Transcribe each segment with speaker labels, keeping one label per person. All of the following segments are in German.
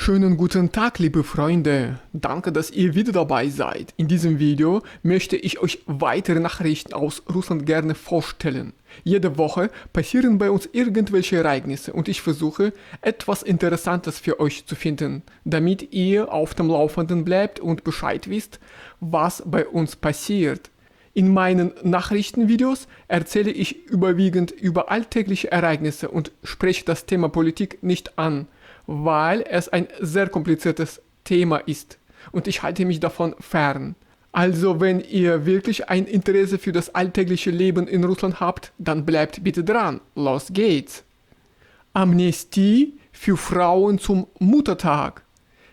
Speaker 1: Schönen guten Tag, liebe Freunde. Danke, dass ihr wieder dabei seid. In diesem Video möchte ich euch weitere Nachrichten aus Russland gerne vorstellen. Jede Woche passieren bei uns irgendwelche Ereignisse und ich versuche, etwas Interessantes für euch zu finden, damit ihr auf dem Laufenden bleibt und Bescheid wisst, was bei uns passiert. In meinen Nachrichtenvideos erzähle ich überwiegend über alltägliche Ereignisse und spreche das Thema Politik nicht an, weil es ein sehr kompliziertes Thema ist und ich halte mich davon fern. Also wenn ihr wirklich ein Interesse für das alltägliche Leben in Russland habt, dann bleibt bitte dran. Los geht's! Amnestie für Frauen zum Muttertag.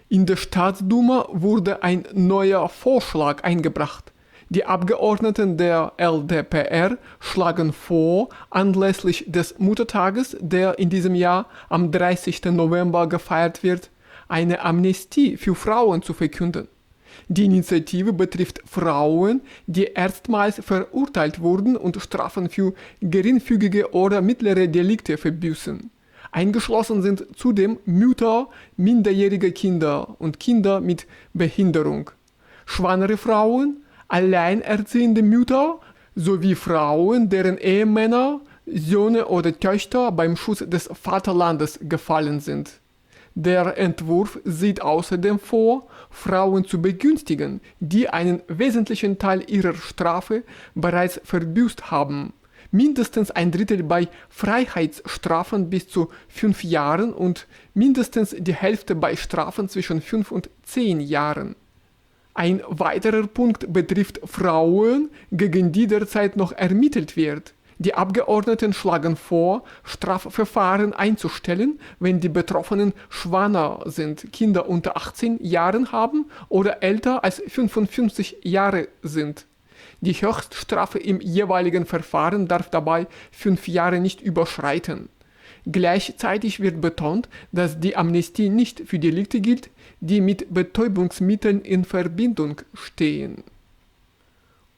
Speaker 1: In der Staatsduma wurde ein neuer Vorschlag eingebracht. Die Abgeordneten der LDPR schlagen vor, anlässlich des Muttertages, der in diesem Jahr am 30. November gefeiert wird, eine Amnestie für Frauen zu verkünden. Die Initiative betrifft Frauen, die erstmals verurteilt wurden und Strafen für geringfügige oder mittlere Delikte verbüßen. Eingeschlossen sind zudem Mütter minderjähriger Kinder und Kinder mit Behinderung, schwangere Frauen, alleinerziehende Mütter sowie Frauen, deren Ehemänner, Söhne oder Töchter beim Schutz des Vaterlandes gefallen sind. Der Entwurf sieht außerdem vor, Frauen zu begünstigen, die einen wesentlichen Teil ihrer Strafe bereits verbüßt haben. Mindestens ein Drittel bei Freiheitsstrafen bis zu 5 Jahren und mindestens die Hälfte bei Strafen zwischen 5 und 10 Jahren. Ein weiterer Punkt betrifft Frauen, gegen die derzeit noch ermittelt wird. Die Abgeordneten schlagen vor, Strafverfahren einzustellen, wenn die Betroffenen schwanger sind, Kinder unter 18 Jahren haben oder älter als 55 Jahre sind. Die Höchststrafe im jeweiligen Verfahren darf dabei 5 Jahre nicht überschreiten. Gleichzeitig wird betont, dass die Amnestie nicht für Delikte gilt, die mit Betäubungsmitteln in Verbindung stehen.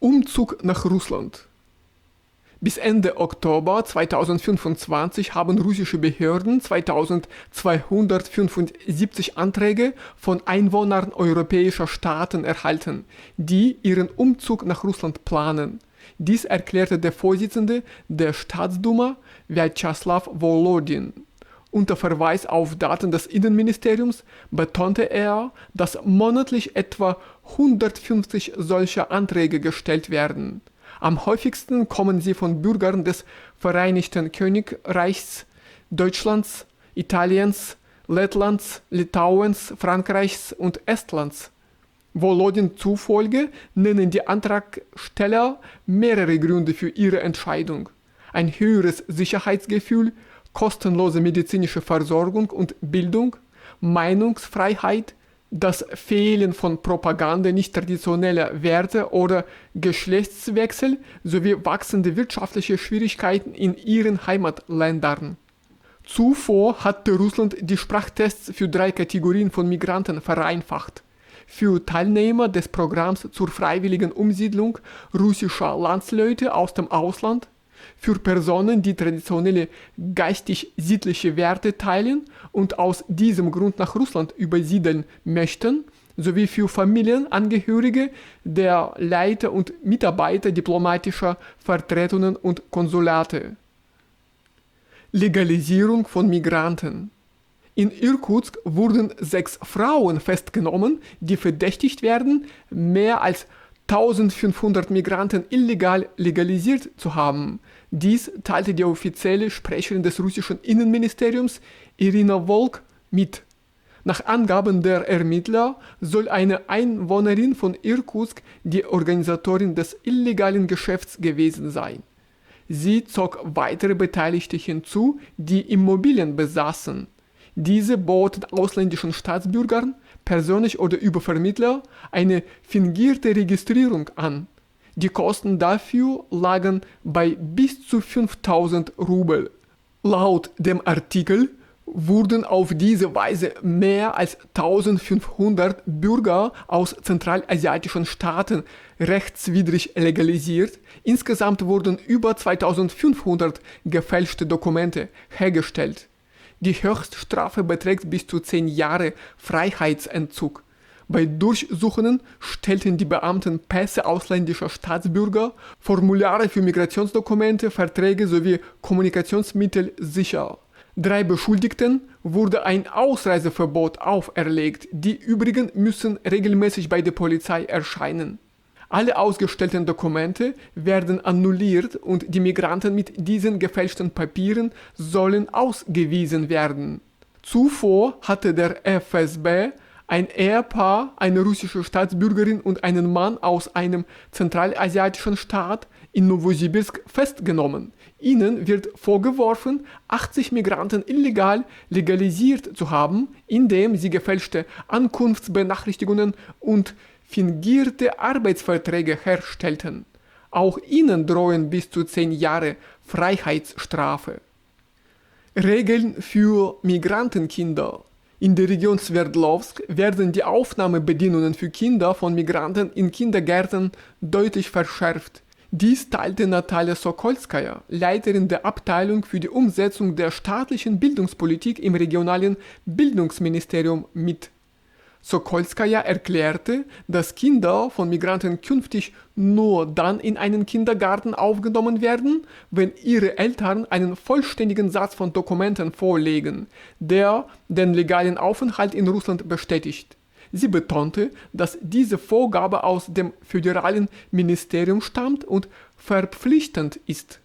Speaker 1: Umzug nach Russland. Bis Ende Oktober 2025 haben russische Behörden 2275 Anträge von Einwohnern europäischer Staaten erhalten, die ihren Umzug nach Russland planen. Dies erklärte der Vorsitzende der Staatsduma, Vyacheslav Volodin. Unter Verweis auf Daten des Innenministeriums betonte er, dass monatlich etwa 150 solcher Anträge gestellt werden. Am häufigsten kommen sie von Bürgern des Vereinigten Königreichs, Deutschlands, Italiens, Lettlands, Litauens, Frankreichs und Estlands. Volodin zufolge nennen die Antragsteller mehrere Gründe für ihre Entscheidung. Ein höheres Sicherheitsgefühl, kostenlose medizinische Versorgung und Bildung, Meinungsfreiheit, das Fehlen von Propaganda nicht traditioneller Werte oder Geschlechtswechsel sowie wachsende wirtschaftliche Schwierigkeiten in ihren Heimatländern. Zuvor hatte Russland die Sprachtests für 3 Kategorien von Migranten vereinfacht. Für Teilnehmer des Programms zur freiwilligen Umsiedlung russischer Landsleute aus dem Ausland, für Personen, die traditionelle geistig-sittliche Werte teilen und aus diesem Grund nach Russland übersiedeln möchten, sowie für Familienangehörige der Leiter und Mitarbeiter diplomatischer Vertretungen und Konsulate. Legalisierung von Migranten. In Irkutsk wurden 6 Frauen festgenommen, die verdächtigt werden, mehr als 1500 Migranten illegal legalisiert zu haben. Dies teilte die offizielle Sprecherin des russischen Innenministeriums Irina Volk mit. Nach Angaben der Ermittler soll eine Einwohnerin von Irkutsk die Organisatorin des illegalen Geschäfts gewesen sein. Sie zog weitere Beteiligte hinzu, die Immobilien besaßen. Diese boten ausländischen Staatsbürgern, persönlich oder über Vermittler, eine fingierte Registrierung an. Die Kosten dafür lagen bei bis zu 5000 Rubel. Laut dem Artikel wurden auf diese Weise mehr als 1500 Bürger aus zentralasiatischen Staaten rechtswidrig legalisiert. Insgesamt wurden über 2500 gefälschte Dokumente hergestellt. Die Höchststrafe beträgt bis zu 10 Jahre Freiheitsentzug. Bei Durchsuchungen stellten die Beamten Pässe ausländischer Staatsbürger, Formulare für Migrationsdokumente, Verträge sowie Kommunikationsmittel sicher. 3 Beschuldigten wurde ein Ausreiseverbot auferlegt. Die übrigen müssen regelmäßig bei der Polizei erscheinen. Alle ausgestellten Dokumente werden annulliert und die Migranten mit diesen gefälschten Papieren sollen ausgewiesen werden. Zuvor hatte der FSB ein Ehepaar, eine russische Staatsbürgerin und einen Mann aus einem zentralasiatischen Staat in Nowosibirsk festgenommen. Ihnen wird vorgeworfen, 80 Migranten illegal legalisiert zu haben, indem sie gefälschte Ankunftsbenachrichtigungen und fingierte Arbeitsverträge herstellten. Auch ihnen drohen bis zu 10 Jahre Freiheitsstrafe. Regeln für Migrantenkinder. In der Region Sverdlovsk werden die Aufnahmebedingungen für Kinder von Migranten in Kindergärten deutlich verschärft. Dies teilte Natalia Sokolskaja, Leiterin der Abteilung für die Umsetzung der staatlichen Bildungspolitik im regionalen Bildungsministerium mit. Sokolskaja erklärte, dass Kinder von Migranten künftig nur dann in einen Kindergarten aufgenommen werden, wenn ihre Eltern einen vollständigen Satz von Dokumenten vorlegen, der den legalen Aufenthalt in Russland bestätigt. Sie betonte, dass diese Vorgabe aus dem föderalen Ministerium stammt und verpflichtend ist.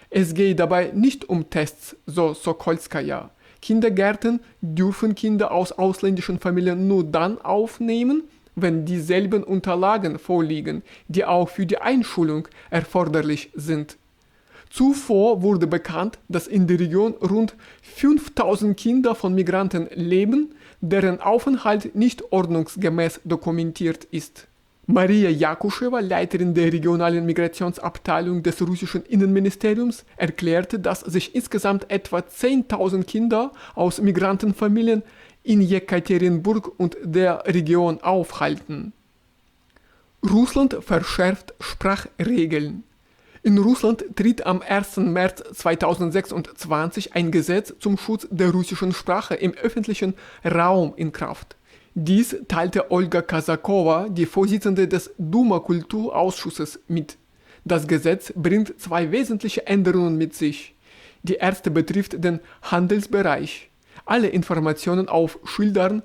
Speaker 1: Es gehe dabei nicht um Tests, so Sokolskaja. Kindergärten dürfen Kinder aus ausländischen Familien nur dann aufnehmen, wenn dieselben Unterlagen vorliegen, die auch für die Einschulung erforderlich sind. Zuvor wurde bekannt, dass in der Region rund 5000 Kinder von Migranten leben, deren Aufenthalt nicht ordnungsgemäß dokumentiert ist. Maria Jakuschewa, Leiterin der regionalen Migrationsabteilung des russischen Innenministeriums, erklärte, dass sich insgesamt etwa 10.000 Kinder aus Migrantenfamilien in Jekaterinburg und der Region aufhalten. Russland verschärft Sprachregeln. In Russland tritt am 1. März 2026 ein Gesetz zum Schutz der russischen Sprache im öffentlichen Raum in Kraft. Dies teilte Olga Kasakowa, die Vorsitzende des Duma-Kulturausschusses, mit. Das Gesetz bringt 2 wesentliche Änderungen mit sich. Die erste betrifft den Handelsbereich. Alle Informationen auf Schildern,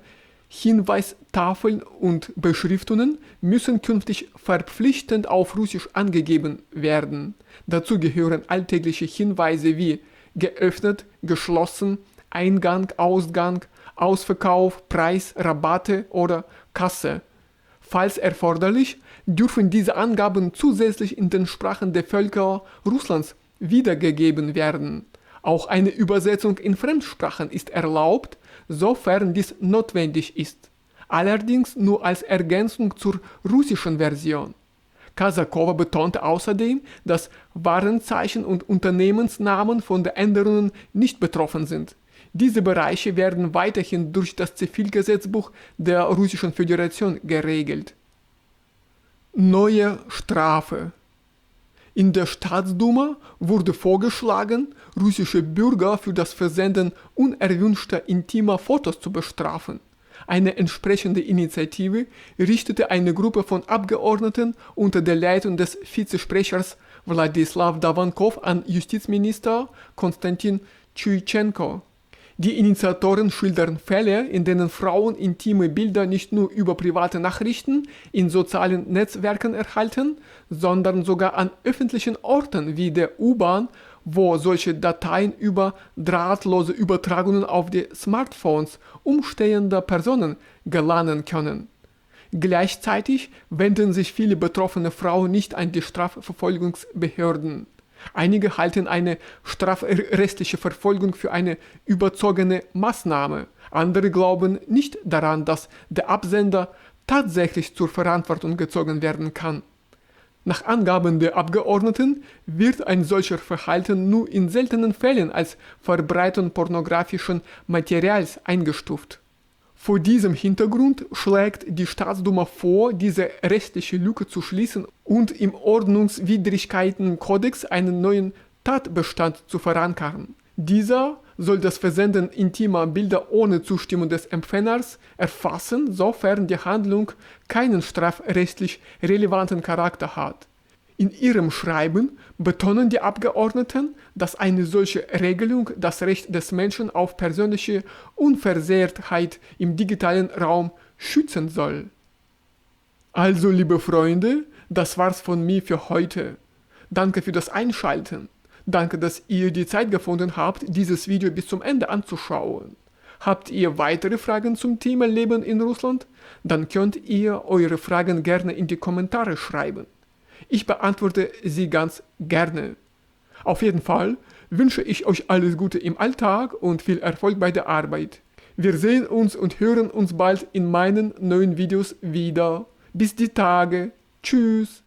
Speaker 1: Hinweistafeln und Beschriftungen müssen künftig verpflichtend auf Russisch angegeben werden. Dazu gehören alltägliche Hinweise wie geöffnet, geschlossen, Eingang, Ausgang, Ausverkauf, Preis, Rabatte oder Kasse. Falls erforderlich, dürfen diese Angaben zusätzlich in den Sprachen der Völker Russlands wiedergegeben werden. Auch eine Übersetzung in Fremdsprachen ist erlaubt, sofern dies notwendig ist. Allerdings nur als Ergänzung zur russischen Version. Kasakowa betonte außerdem, dass Warenzeichen und Unternehmensnamen von den Änderungen nicht betroffen sind. Diese Bereiche werden weiterhin durch das Zivilgesetzbuch der Russischen Föderation geregelt. Neue Strafe. In der Staatsduma wurde vorgeschlagen, russische Bürger für das Versenden unerwünschter intimer Fotos zu bestrafen. Eine entsprechende Initiative richtete eine Gruppe von Abgeordneten unter der Leitung des Vizesprechers Wladislaw Davankov an Justizminister Konstantin Tschuytschenko. Die Initiatoren schildern Fälle, in denen Frauen intime Bilder nicht nur über private Nachrichten in sozialen Netzwerken erhalten, sondern sogar an öffentlichen Orten wie der U-Bahn, wo solche Dateien über drahtlose Übertragungen auf die Smartphones umstehender Personen gelangen können. Gleichzeitig wenden sich viele betroffene Frauen nicht an die Strafverfolgungsbehörden. Einige halten eine strafrechtliche Verfolgung für eine überzogene Maßnahme. Andere glauben nicht daran, dass der Absender tatsächlich zur Verantwortung gezogen werden kann. Nach Angaben der Abgeordneten wird ein solcher Verhalten nur in seltenen Fällen als Verbreitung pornografischen Materials eingestuft. Vor diesem Hintergrund schlägt die Staatsduma vor, diese rechtliche Lücke zu schließen und im Ordnungswidrigkeitenkodex einen neuen Tatbestand zu verankern. Dieser soll das Versenden intimer Bilder ohne Zustimmung des Empfängers erfassen, sofern die Handlung keinen strafrechtlich relevanten Charakter hat. In ihrem Schreiben betonen die Abgeordneten, dass eine solche Regelung das Recht des Menschen auf persönliche Unversehrtheit im digitalen Raum schützen soll. Also, liebe Freunde, das war's von mir für heute. Danke für das Einschalten. Danke, dass ihr die Zeit gefunden habt, dieses Video bis zum Ende anzuschauen. Habt ihr weitere Fragen zum Thema Leben in Russland? Dann könnt ihr eure Fragen gerne in die Kommentare schreiben. Ich beantworte sie ganz gerne. Auf jeden Fall wünsche ich euch alles Gute im Alltag und viel Erfolg bei der Arbeit. Wir sehen uns und hören uns bald in meinen neuen Videos wieder. Bis die Tage. Tschüss.